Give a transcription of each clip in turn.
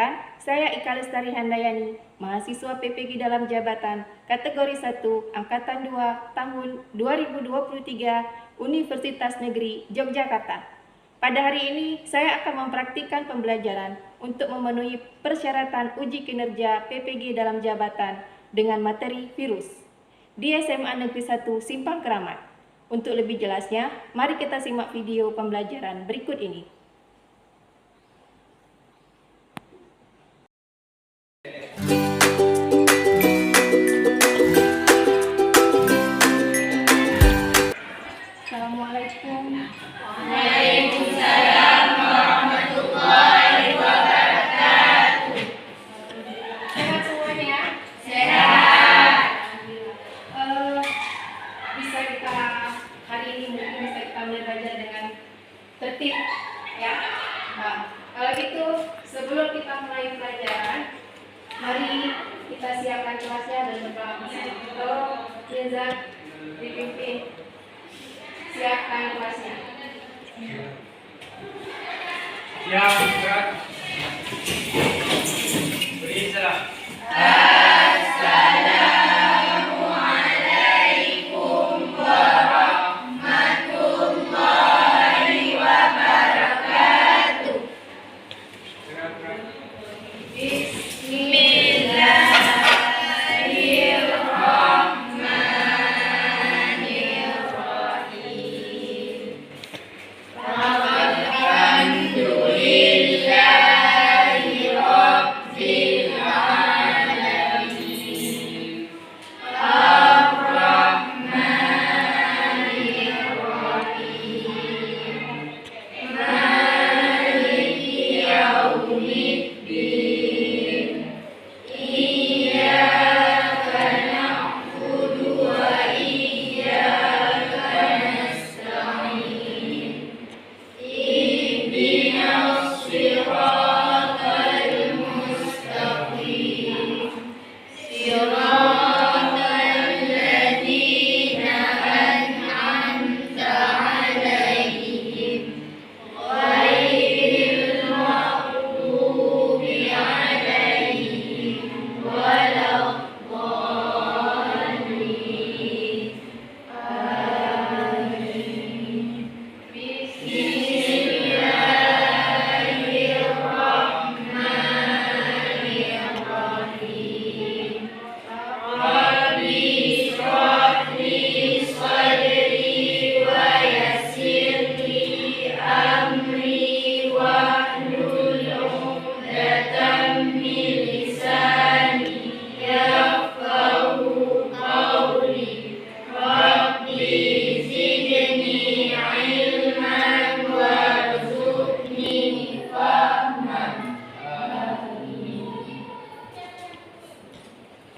Perkenalkan, saya Ika Lestari Handayani, mahasiswa PPG dalam jabatan kategori 1 Angkatan 2 tahun 2023 Universitas Negeri Yogyakarta. Pada hari ini, saya akan mempraktikkan pembelajaran untuk memenuhi persyaratan uji kinerja PPG dalam jabatan dengan materi virus di SMA Negeri 1 Simpang Keramat. Untuk lebih jelasnya, mari kita simak video pembelajaran berikut ini. Assalamualaikum. Waalaikumsalam warahmatullahi wabarakatuh. Sehat semuanya? Sehat. Bisa kita hari ini mungkin bisa kita belajar dengan tertib, ya. Nah, kalau gitu sebelum kita mulai pelajaran, mari kita siapkan kelasnya dan beberapa foto Yezat dipimpin. Siapkan kelasnya. Siap, Ustaz. Beri salam. Assalamualaikum warahmatullahi wabarakatuh.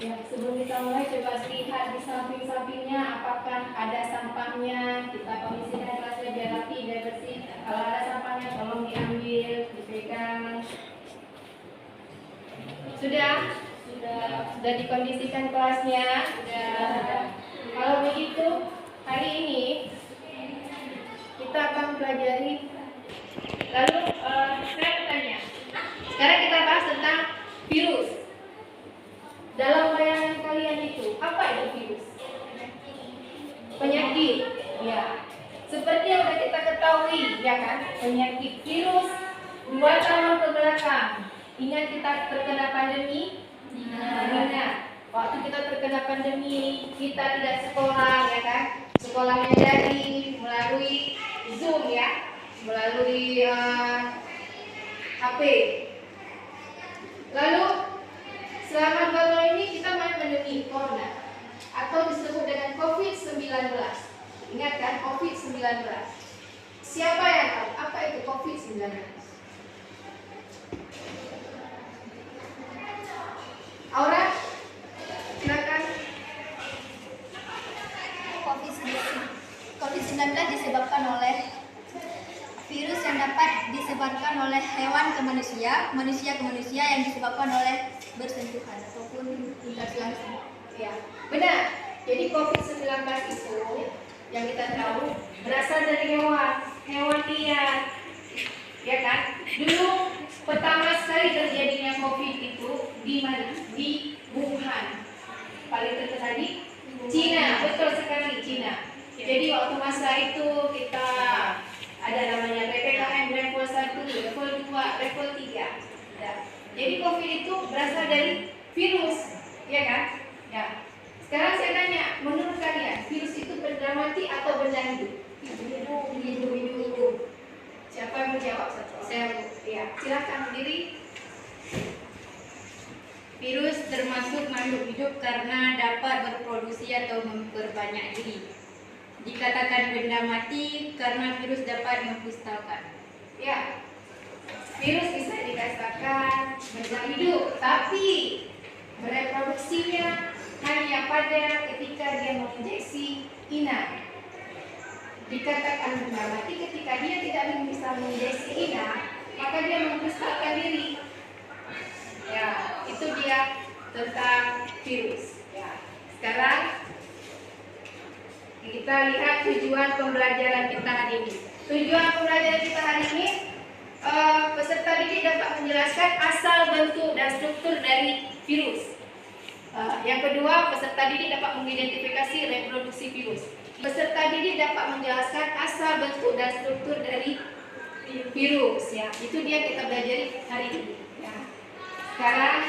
Ya, sebelum kita mulai coba lihat di samping-sampingnya apakah ada sampahnya. Kita kondisikan kelasnya biar rapi, biar bersih. Kalau ada sampahnya tolong diambil, dipegang. Sudah dikondisikan kelasnya. Kalau begitu, hari ini kita akan pelajari. Lalu saya bertanya. Sekarang kita bahas tentang virus. Dalam bayangan kalian itu, apa itu virus? Penyakit, ya. Seperti yang sudah kita ketahui, ya kan? Penyakit virus 2 tahun ke belakang. Ingat kita terkena pandemi? Ingat. Waktu kita terkena pandemi, kita tidak sekolah, ya kan? Sekolahnya daring melalui Zoom, ya, melalui HP. Lalu selama 2 tahun ini kita pandemi corona atau disebut dengan COVID-19. Ingat kan COVID-19? Siapa yang tahu apa itu COVID-19? Aura, silakan. COVID-19 disebabkan oleh virus yang dapat disebarkan oleh hewan ke manusia, manusia ke manusia yang disebabkan oleh bersentuhan ataupun interaksi langsung. Ya, benar. Jadi COVID-19 itu yang kita tahu berasal dari hewan liar, ya kan? Dulu pertama sekali terjadinya COVID itu di mana? Di Wuhan. Paling terkenal di Cina, betul sekali Cina. Jadi waktu masa itu kita ada namanya PPKM level 1, level 2, level 3. Ya. Jadi COVID itu berasal dari virus, ya kan? Ya. Sekarang saya tanya, menurut kalian virus itu benda mati atau benda hidup? Hidup. Siapa yang menjawab? Saya. Ya, silakan berdiri. Virus termasuk makhluk hidup karena dapat berproduksi atau memperbanyak diri. Dikatakan benda mati karena virus dapat mengkristalkan. Ya, virus bisa dikatakan benda hidup, tapi bereproduksinya hanya pada ketika dia menginjeksi inang. Dikatakan benda mati ketika dia tidak bisa menginjeksi inang, maka dia mengkristalkan diri. Ya, itu dia tentang virus. Ya, sekarang kita lihat tujuan pembelajaran kita hari ini. Tujuan pembelajaran kita hari ini, peserta didik dapat menjelaskan asal, bentuk, dan struktur dari virus. Yang kedua, peserta didik dapat mengidentifikasi reproduksi virus. Peserta didik dapat menjelaskan asal, bentuk, dan struktur dari virus. Ya, itu dia kita pelajari hari ini. Ya. Sekarang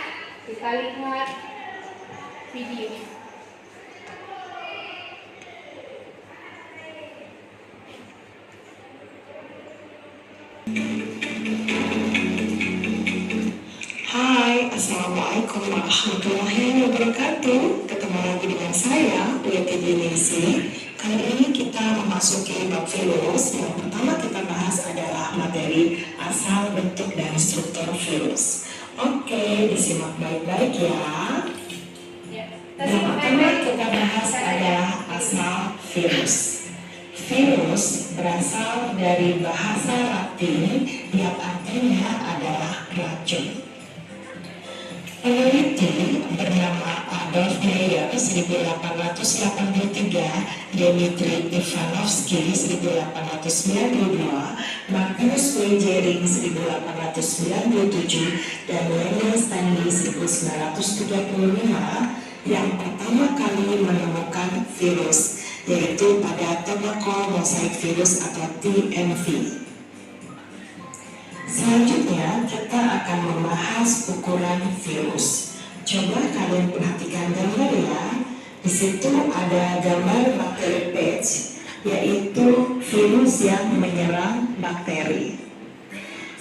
kita lihat videonya. Hai, Assalamualaikum warahmatullahi wabarakatuh. Ketemu lagi dengan saya, Wiyati Dinisi. Kali ini kita memasuki bab virus. Yang pertama kita bahas adalah materi asal, bentuk, dan struktur virus. Oke, disimak baik-baik ya. Yang pertama kita bahas adalah asal virus. Virus berasal dari bahasa Latin yang artinya adalah racun. Peneliti bernama Adolf Meyer 1883, Dmitri Ivanovsky 1892, Magnus Weijering 1897, dan Lennart Stanley 1935 yang pertama kali menemukan virus, yaitu pada tobacco mosaic virus atau TMV. Selanjutnya kita akan membahas ukuran virus. Coba kalian perhatikan gambar ya. Di situ ada gambar bakteri patch, yaitu virus yang menyerang bakteri.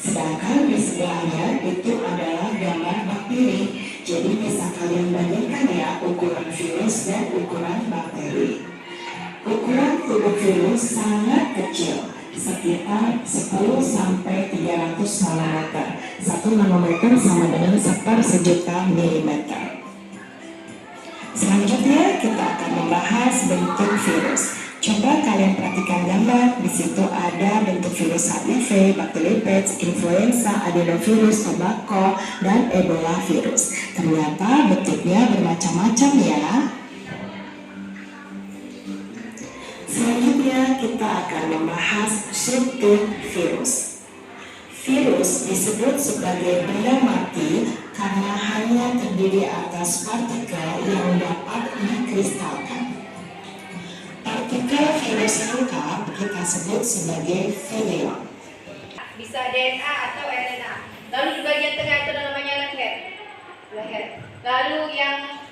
Sedangkan di sebelahnya itu adalah gambar bakteri. Jadi bisa kalian bandingkan ya ukuran virus dan ukuran bakteri. Ukuran tubuh virus sangat kecil, sekitar 10 sampai 300 nanometer. 1 nanometer sama dengan 1/1000 milimeter. Selanjutnya kita akan membahas bentuk virus. Coba kalian perhatikan gambar. Di situ ada bentuk virus HIV, bakteri patch, influenza, adenovirus, tobacco, dan ebola virus. Ternyata bentuknya bermacam-macam ya. Selanjutnya kita akan membahas struktur virus. Virus disebut sebagai benda mati karena hanya terdiri atas partikel yang dapat dikristalkan. Partikel virus lengkap kita sebut sebagai virion. Bisa DNA atau RNA. Lalu di bagian tengah itu namanya leher. Lalu yang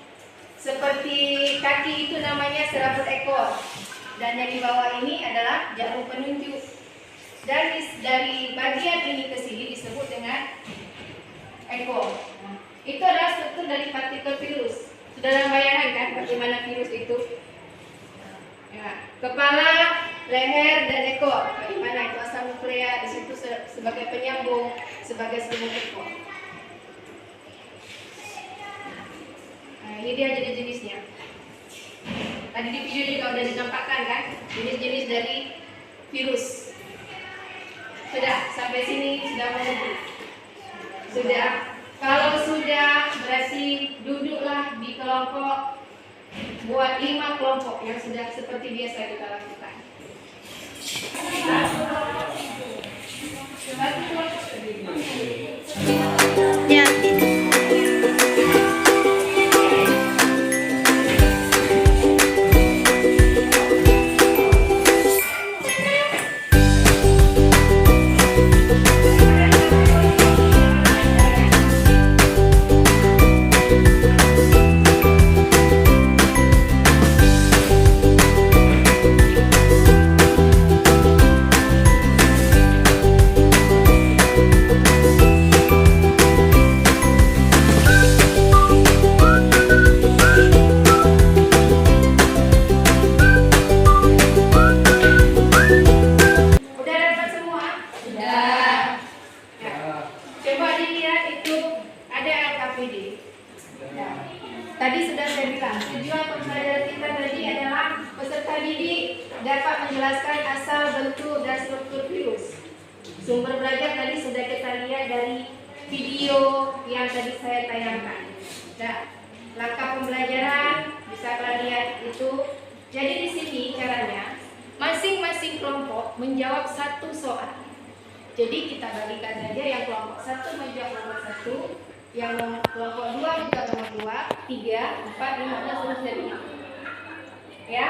seperti kaki itu namanya serabut ekor. Dan yang di bawah ini adalah jarum penunjuk. Dan dari bagian ini ke sini disebut dengan ekor. Itu adalah struktur dari partikel virus. Sudah bayangkan kan bagaimana virus itu? Ya, kepala, leher, dan ekor. Bagaimana itu asal nuklear, di situ sebagai penyambung, sebagai selimut ekor. Nah, ini dia jenis-jenisnya. Tadi di video juga sudah ditampakkan kan jenis-jenis dari virus. Sudah sampai sini sudah mengerti? Sudah. Kalau sudah berarti duduklah di kelompok. Buat 5 kelompok yang sudah seperti biasa kita lakukan. Satu kelompok terdiri. Ya. Udah dapat semua? Sudah. Ya. Coba dilihat itu ada LKPD. Ya. Tadi sudah saya bilang, tujuan pembelajaran kita tadi adalah peserta didik dapat menjelaskan asal, bentuk, dan struktur virus. Sumber belajar tadi sudah kita lihat dari video yang tadi saya tayangkan. Nah, langkah pembelajaran bisa kalian lihat itu. Jadi di sini caranya masing-masing kelompok menjawab satu soal. Jadi kita bagikan saja yang kelompok 1 menjawab nomor 1, yang kelompok 2 menjawab nomor 2, 3, 4, 5, dan seterusnya. Ya.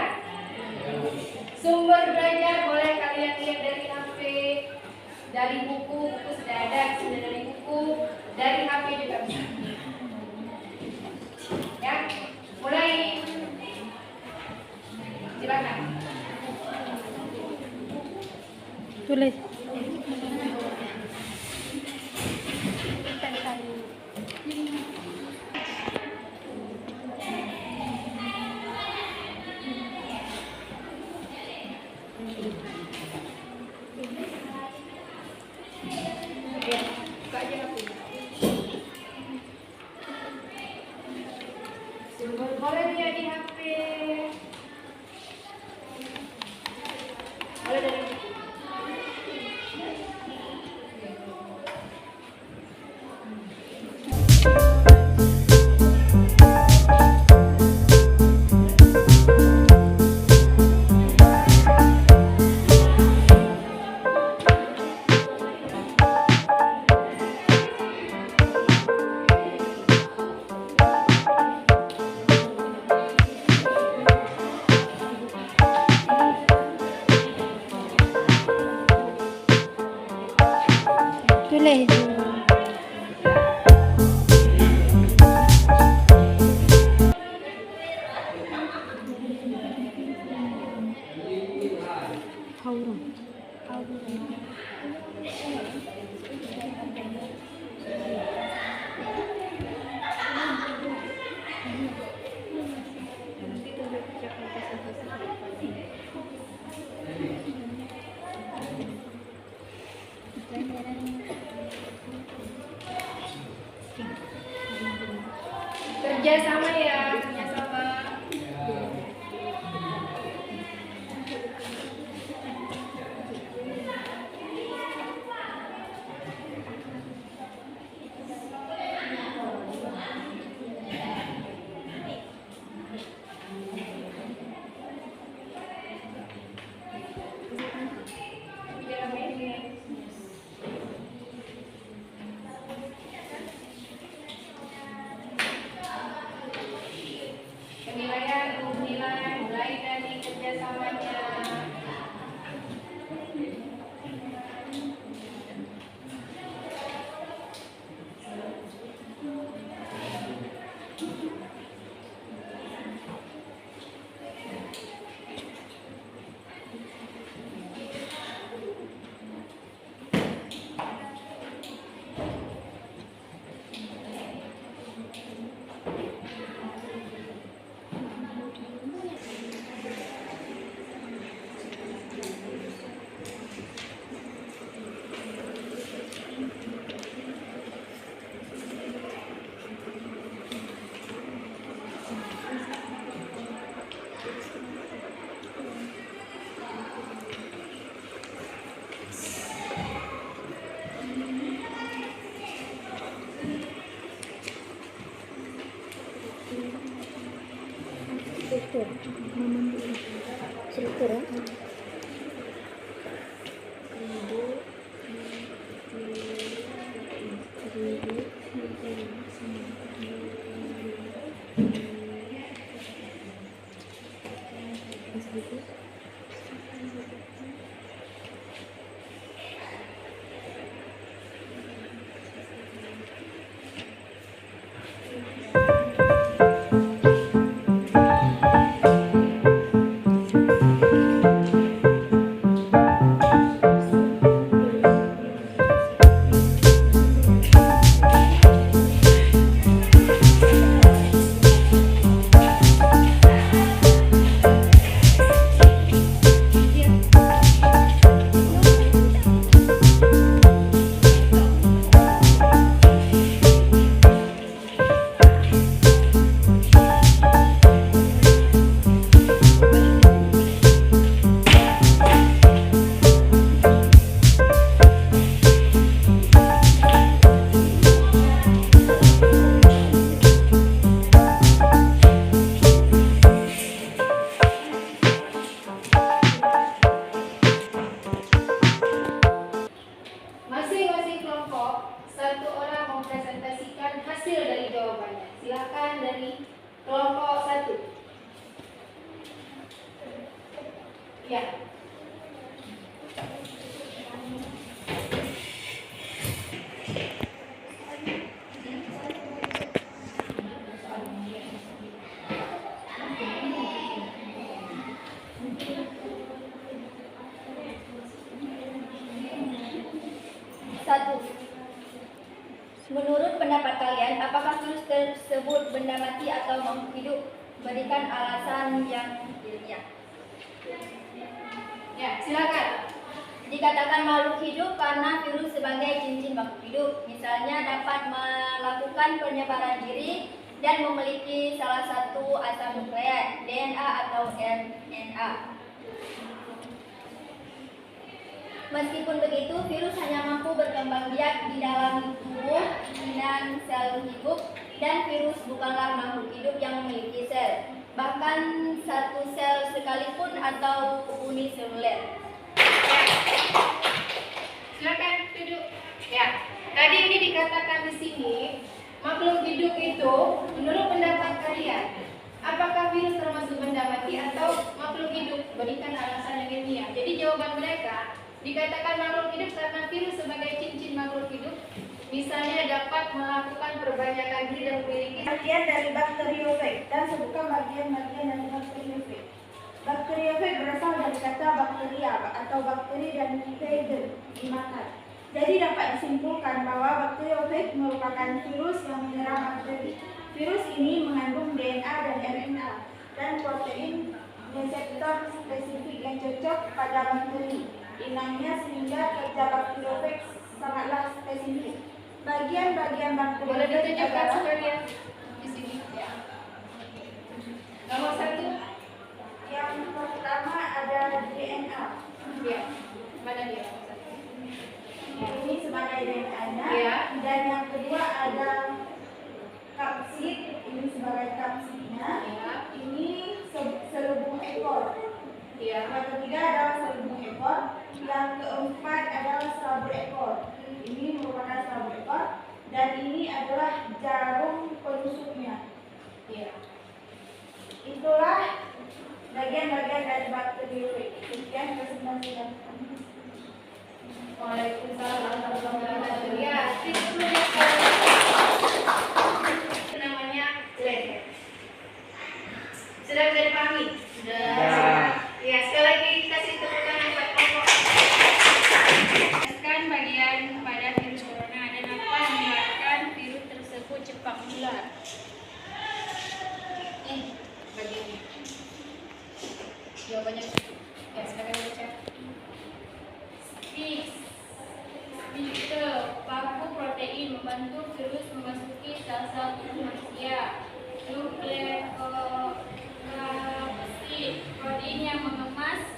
Sumber belajar boleh kalian lihat dari HP, dari buku sudah ada, sudah dari buku, dari HP juga bisa. Ya, mulai. Silakan. Tulis. Ya, buka aja HP. Sumber boleh lihat di HP. Boleh dari buku. Tulis. Kerjasama ya, kerjasama. Penilaian mulai dari kerjasamanya. Struktur ya. silakan dari kelompok 1. Ya. Satu. Menurut pendapat kalian, apakah virus tersebut benda mati atau makhluk hidup? Berikan alasan yang ilmiah. Ya, silakan. Dikatakan makhluk hidup karena virus sebagai cincin makhluk hidup. Misalnya dapat melakukan penyebaran diri dan memiliki salah satu asam nukleat, DNA atau RNA. Meskipun begitu, virus hanya mampu berkembang biak di dalam tubuh dan sel hidup, dan virus bukanlah makhluk hidup yang memiliki sel, bahkan satu sel sekalipun atau uniseluler. Silakan duduk. Ya, tadi ini dikatakan di sini makhluk hidup itu menurut pendapat kalian, apakah virus termasuk benda mati atau makhluk hidup? Berikan alasan yang ilmiah. Jadi jawaban mereka dikatakan makhluk hidup karena virus sebagai cincin makhluk hidup, misalnya dapat melakukan perbanyakan diri dan memiliki bagian dari bakteriofag dan sebutkan bagian-bagian dari bakteriofag. Bakteriofag berasal dari kata bakteria atau bakteri dan phage dimakan. Jadi dapat disimpulkan bahwa bakteriofag merupakan virus yang menyerang bakteri. Virus ini mengandung DNA dan RNA dan protein reseptor spesifik yang cocok pada bakteri inangnya, sehingga kerja bakteriofag sangatlah spesifik. Bagian-bagian boleh bakteriofag ditunjukkan adalah sekalian di sini. Ya. Nomor 1. yang pertama ada DNA. Ya. Mana dia? Ini sebagai DNA-nya. Ya. Dan yang kedua ada kapsid. Ini sebagai kapsidnya. Ya. Ini selubung ekor. Ya. Yang ketiga adalah selubung ekor. Yang keempat adalah serabut ekor. Ini merupakan serabut ekor. Dan ini adalah jarum penusuknya. Ya. Itulah bagian-bagian dari bakteriofag. Sekian presentasi. Waalaikumsalam warahmatullahi wabarakatuh. Ya, itu namanya leher. Sudah bisa dipahami? Sudah. Ya, sekali lagi kasih tepukan yang buat kelompok. Jelaskan bagian pada virus corona dan apa yang menyebabkan virus tersebut cepat menular. Bagiannya. Jawabannya. Ya, silakan baca. Spike paku protein membantu virus memasuki sel-sel tubuh manusia. Nukleokapsid protein yang mengemas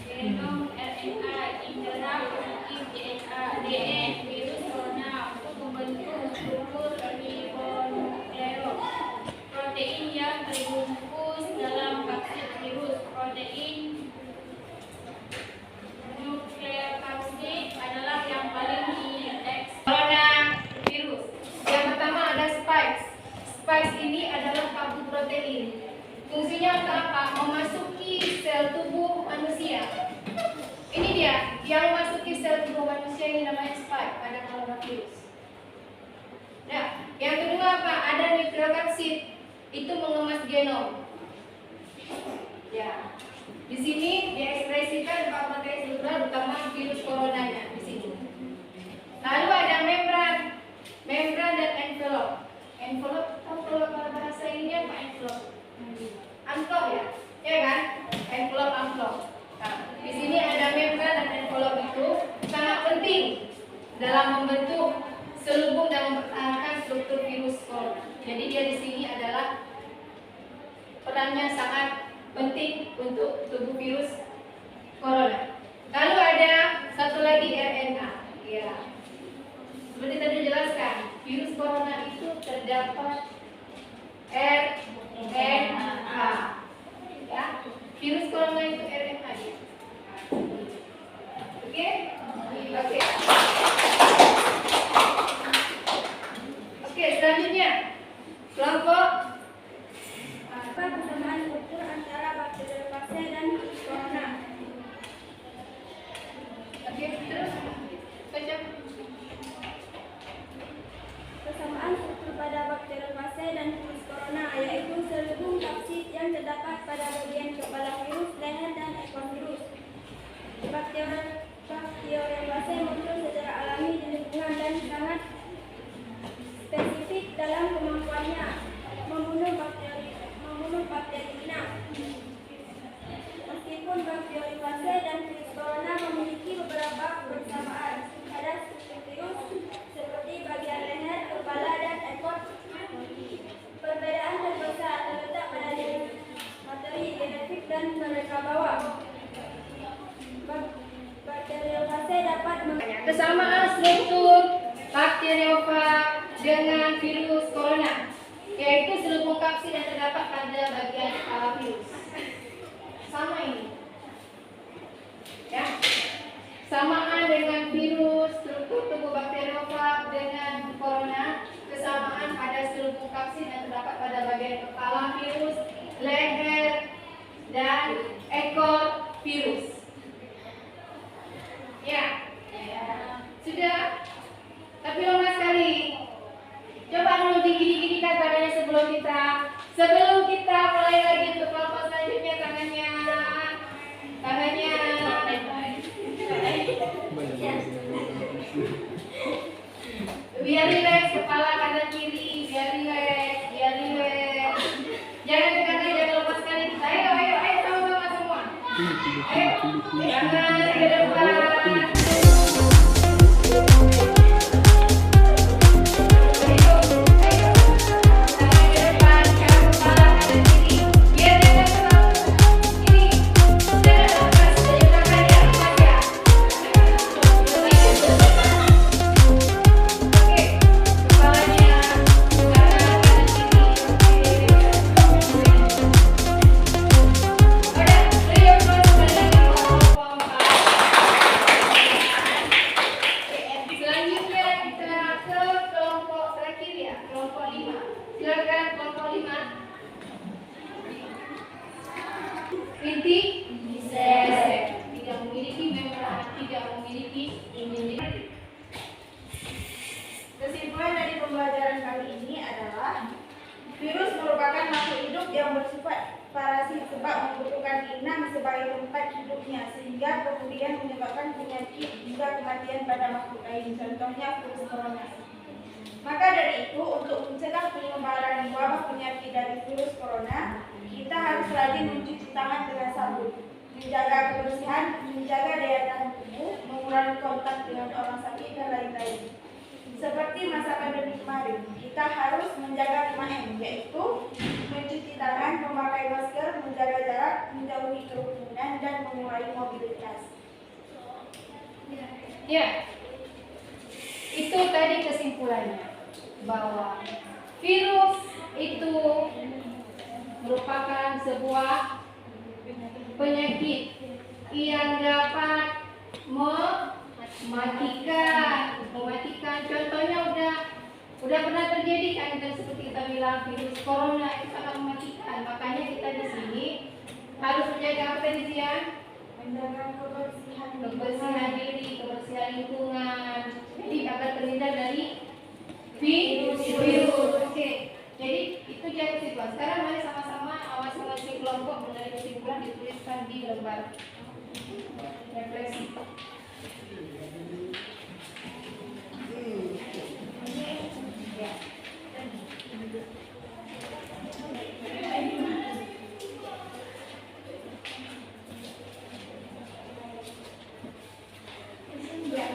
genom RNA indera positif DNA virus corona untuk membentuk struktur ribonukleok. Protein yang terbungkus dalam kapsid virus. Protein nukleokapsid adalah yang paling Coronavirus. Yang pertama ada spikes. Spikes ini adalah paku protein. Fungsinya untuk apa? Memasuki sel tubuh manusia. Ini dia, yang memasuki sel tubuh manusia ini namanya spike pada coronavirus. Nah, yang kedua apa? Ada nukleokapsid. Itu mengemas genom. Ya. Di sini diekspresikan protein seluler utama virus coronanya di sini. Lalu ada membran dan envelope. Envelope, kalau bahasa ini apa envelope? Amplop ya, ya kan? Envelope, amplop. Nah, di sini ada membran dan envelope itu sangat penting dalam membentuk selubung dan mempertahankan struktur virus corona. Jadi dia di sini adalah perannya sangat penting untuk tubuh virus corona. Lalu ada satu lagi RNA. Ya. Seperti tadi dijelaskan, virus corona itu terdapat RNA. Ya. Virus corona itu RNA ya. Oke? Oke. Oke, selanjutnya Kelompok Apa persamaan struktur antara bakteriofage dan virus corona? Oke, terus baca. Persamaan struktur pada bakteriofage dan virus corona yaitu selubung kapsid yang terdapat pada bagian kepala virus, leher, dan ekor virus. Bakteriofage muncul secara alami di lingkungan dan sangat spesifik dalam kemampuannya membunuh bakteri inang. Meskipun bakteriofage dan virus corona memiliki beberapa persamaan pada struktur virus seperti bagian leher, kepala, dan ekor, perbedaan terbesar terletak pada materi genetik dan mereka bawa. Bakteriofage dapat Kesamaan struktur bakteriofag dengan virus corona, yaitu selubung kapsid yang terdapat pada bagian kepala virus. Sama ini. Ya. Samaan dengan virus, struktur tubuh bakteriofag dengan corona, kesamaan pada selubung kapsid yang terdapat pada bagian kepala virus, leher, dan ekor virus. Ya. Sudah? Tapi lama sekali. Coba dulu digini-gini kan tangannya sebelum kita mulai lagi untuk kelompok selanjutnya tangannya. Biar rileks, kepala kanan kiri, biar rileks. Jangan tekan aja, jangan lepas sekali kita. Ayo sama-sama semua. Ayo, jangan ke depan. Kesimpulan dari pembelajaran kali ini adalah virus merupakan makhluk hidup yang bersifat parasit sebab membutuhkan inang sebagai tempat hidupnya sehingga kemudian menyebabkan penyakit hingga kematian pada makhluk lain, contohnya virus corona. Maka dari itu, untuk mencegah penyebaran wabah penyakit dari virus corona, kita harus rajin mencuci tangan dengan sabun, menjaga kebersihan, menjaga daya tahan tubuh, mengurangi kontak dengan orang sakit, dan lain-lain. Seperti masa pandemi kemarin, kita harus menjaga 5M, yaitu mencuci tangan, memakai masker, menjaga jarak, menjauhi kerumunan, dan mengurangi mobilitas. Ya, itu tadi kesimpulannya bahwa virus itu merupakan sebuah penyakit yang dapat mematikan. Contohnya udah pernah terjadi kan, dan seperti kita bilang virus corona itu sangat mematikan. Makanya kita di sini harus menjaga apa tadi Zian? Menjaga Kebersihan diri, kebersihan lingkungan. Jadi agar terhindar dari virus. Oke. Jadi itu dia kesimpulan. Sekarang mari sama-sama awasi kelompok mengenai kesimpulan dituliskan di lembar refleksi. Ya.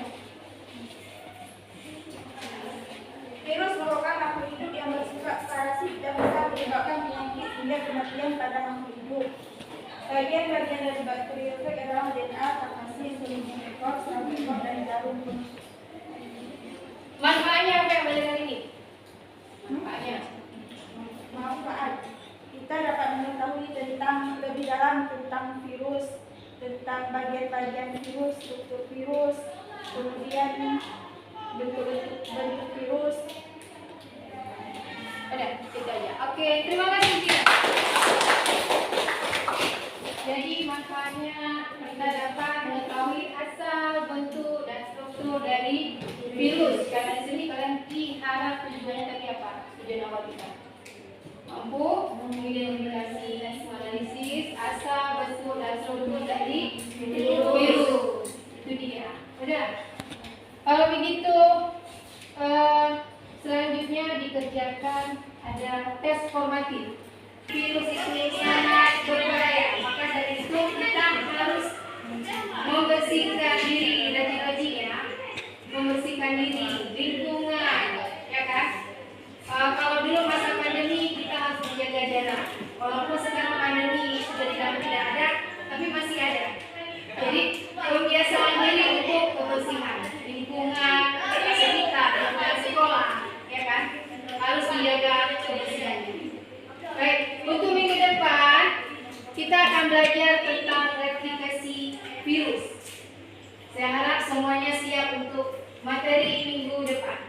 Virus merupakan makhluk hidup yang bersifat parasit dan bisa menyebabkan penyakit hingga kematian pada makhluk hidup. Bagian-bagian dari bakteriofag adalah DNA, takasi, selubung ekor, saraf ekor, dan jarum. Manfaatnya apa yang belajar ini? Manfaatnya. Manfaat, kita dapat mengetahui tentang lebih dalam tentang virus, tentang bagian-bagian virus, struktur virus, kemudian bentuk virus. Ada Udah, itu aja. Oke, terima kasih Tia. Jadi makanya kita dapat mengetahui asal, bentuk, dan struktur dari virus. Karena di sini kalian diharap tujuannya tadi apa? Tujuan awal kita mampu mengidentifikasi dan menganalisis asal, bentuk, dan struktur dari virus. Itu dia. Udah. Kalau begitu, selanjutnya dikerjakan ada tes formatif. Virus itu sangat berbahaya, maka dari itu kita harus membersihkan diri, rajin-rajin ya, membersihkan diri, lingkungan, ya kan? Kalau dulu masa pandemi kita harus menjaga jarak. Walaupun sekarang pandemi sudah tidak ada, tapi masih ada. Jadi kebiasaan diri untuk kebersihan lingkungan, sekitar, lingkungan sekolah, ya kan? Harus dijaga kebersihannya. Baik, untuk minggu depan kita akan belajar tentang replikasi virus. Saya harap semuanya siap untuk materi minggu depan.